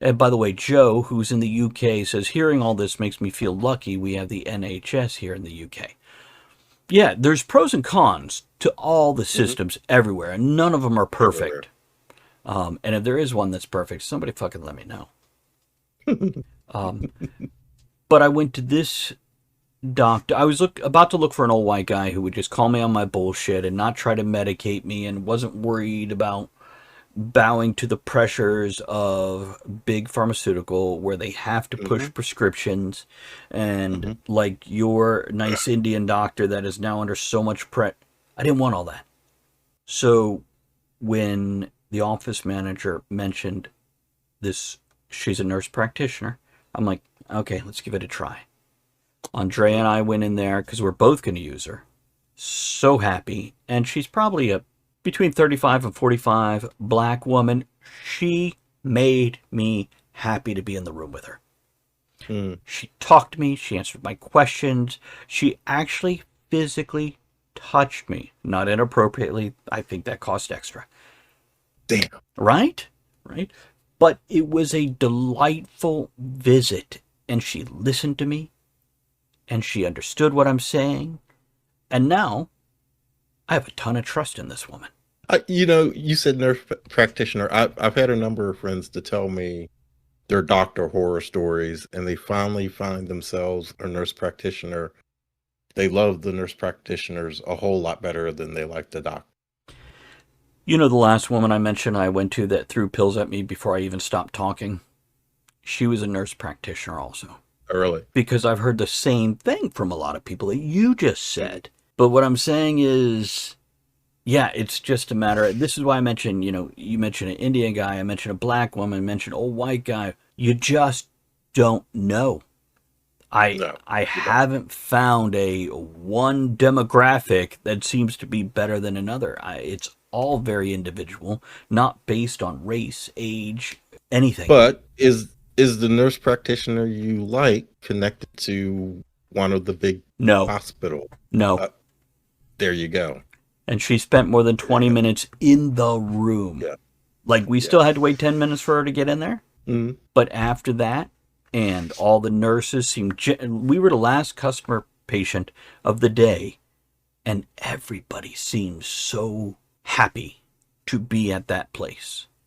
And by the way, Joe, who's in the UK, says, hearing all this makes me feel lucky we have the NHS here in the UK. Yeah, there's pros and cons to all the Hmm. systems everywhere, and none of them are Everywhere. perfect. And if there is one that's perfect, somebody fucking let me know. Um, but I went to this doctor. I was about to look for an old white guy who would just call me on my bullshit and not try to medicate me and wasn't worried about bowing to the pressures of big pharmaceutical where they have to Hmm. push prescriptions and Hmm. like your nice Indian doctor that is now under so much I didn't want all that. So when the office manager mentioned this, she's a nurse practitioner, I'm like, okay, let's give it a try. Andrea Hmm. and I went in there because we're both going to use her. So happy. And she's probably a between 35 and 45 black woman. She made me happy to be in the room with her. Mm. She talked to me. She answered my questions. She actually physically touched me. Not inappropriately. I think that cost extra. Damn. Right? Right? But it was a delightful visit. And she listened to me. And she understood what I'm saying. And now I have a ton of trust in this woman. You said practitioner. I've had a number of friends to tell me their doctor horror stories, and they finally find themselves a nurse practitioner. They love the nurse practitioners a whole lot better than they like the doc. You know, the last woman I mentioned I went to that threw pills at me before I even stopped talking? She was a nurse practitioner also. Early. Because I've heard the same thing from a lot of people that you just Mhm. said. But what I'm saying is, yeah, it's just a matter of, this is why I mentioned, you mentioned an Indian guy, I mentioned a black woman, I mentioned an old white guy. You just don't know. I No, I you don't. haven't found a one demographic that seems to be better than another. It's all very individual, not based on race, age, anything. But is the nurse practitioner you like connected to one of the big No, hospitals? no. Uh, there you go. And she spent more than There you 20 go. minutes in the room. Yeah. Like we Yeah. still had to wait 10 minutes for her to get in there, Mm-hmm. but after that, and all the nurses seemed, we were the last customer patient of the day, and everybody seemed so happy to be at that place.